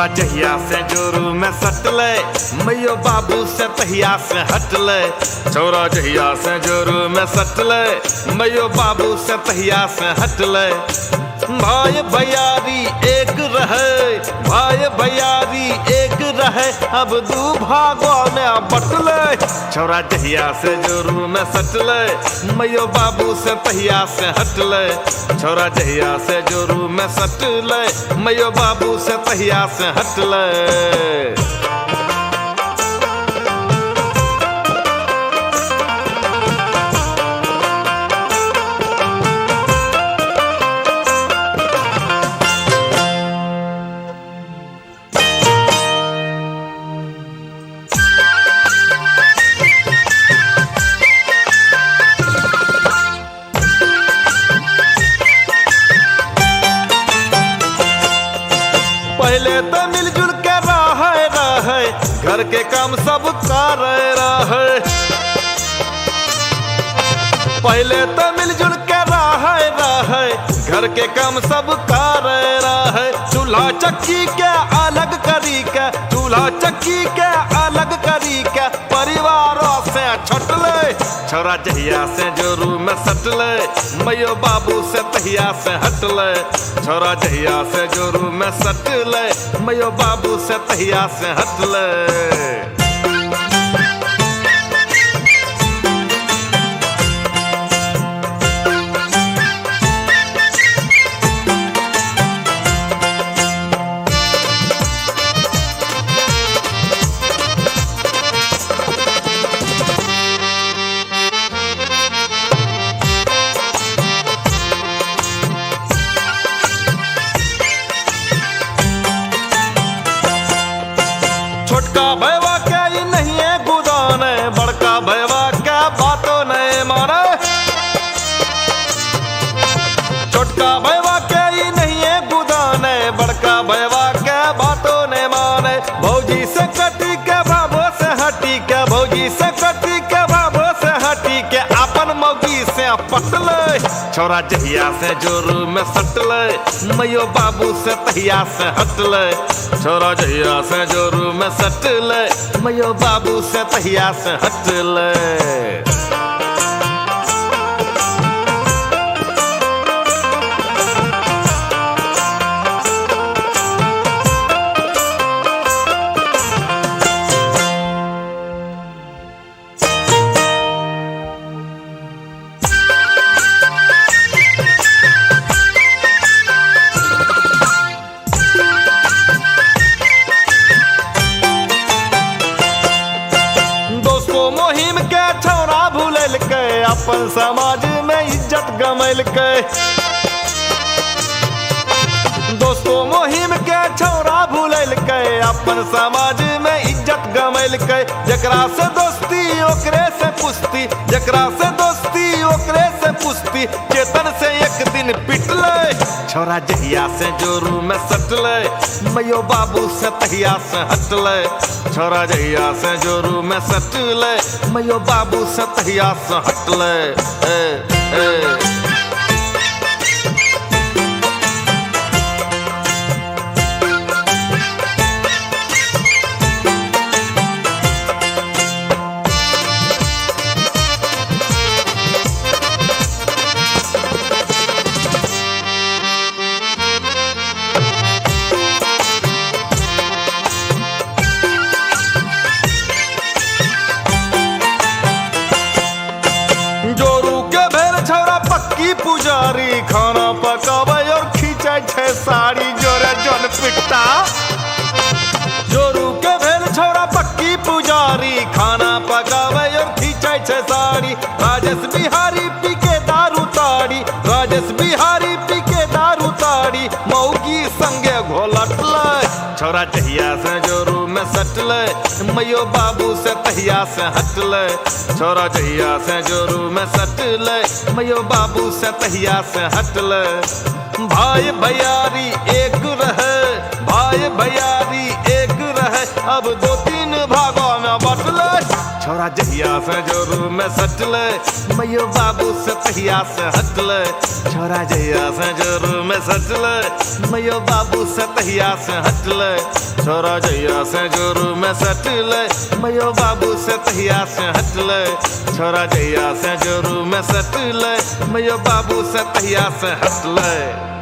छोरा जहिया से जोरू में सटले, मैयो बाबू से तहिया से हटले। छोरा जहिया से जोरू में सटले, मैयो बाबू से तहिया से हटले। भाई भैयारी एक रहे, भाई भैयारी एक रहे, अब दू भागों में बटले। छोरा जहिया से जोरू में सटले, मैयो बाबू से तहिया से हटले। छोरा जहिया से जोरू में सटले, मैयो बाबू से तहिया से हटले। पहले तो मिलजुल के रहे, घर के काम सब कर रहे। पहले तो मिलजुल के रहे, घर के काम सब कर रहे। चूल्हा चक्की के अलग करी के, चूल्हा चक्की के अलग करी के, परिवारों से छटले। छोरा जहिया से जोरू में सटले, मैयो बाबू से तहिया से हटले। छोरा जहिया से जोरू में सटले, मैयो बाबू से तहिया से हटले। छोटका भैया क्या ही नहीं है गुदाने, बड़का भैया क्या बातों नहीं माने। छोटका भैया क्या ही नहीं है गुदाने, बड़का भैया क्या बातों नहीं माने। भौजी से कटी के बाबो से हटी के, भौजी से कटी के बाबो से हटी के, अपन मौगी से पटले। छोरा जहिया से जोरू में सटले, मैयो बाबू से तहिया से हटले। छोरा जहिया से जोरू में सटले, मैयो बाबू से तहिया से हटले। मुहिम के छोरा भूलल के, अपन समाज में इज्जत गमैल के। दोस्तों मुहिम के छोरा भूलल के, अपन समाज में इज्जत गमैल के। जकरा से दोस्ती ओकरे से पुस्ती, जकरा से दोस्ती ओकरे से पुस्ती, चेतन से एक दिन पिटले। छोरा जहिया से जोरू में सटले, मैयो बाबू से तहिया से हटले। छोरा जहिया से जोरू में सटले, मैयो बाबू से तहिया से हटले। पुजारी खाना पकावे और खींचे छे साड़ी, जोरे जन पिट्टा। जोरू के भेल छोरा पक्की पुजारी, खाना पकावे और खींचे छे साड़ी। राजेश बिहारी पी के दारू ताड़ी, राजेश बिहारी पी के दारू ताड़ी, मौगी संगे घोलटले। छोरा जहिया से जोरू में सटले, मैयो बाबू से तहिया से हटले। छोरा जहिया से जोरू में सटले, मैयो बाबू से तहिया से हटले। भाई भैयारी एक रहे, भाई भैयारी एक रहे, अब दो तीन भागों में बटले। छोरा जहिया से जोरू में सटले मैयो बाबू से तहिया से हटले। छोरा जहिया से जोरू में सटले मैयो बाबू से तहिया से हटले। छोरा जहिया से जोरू में सटले मैयो बाबू से तहिया से हटले। छोरा जहिया से जोरू में सटले मैयो बाबू से तहिया से हटले।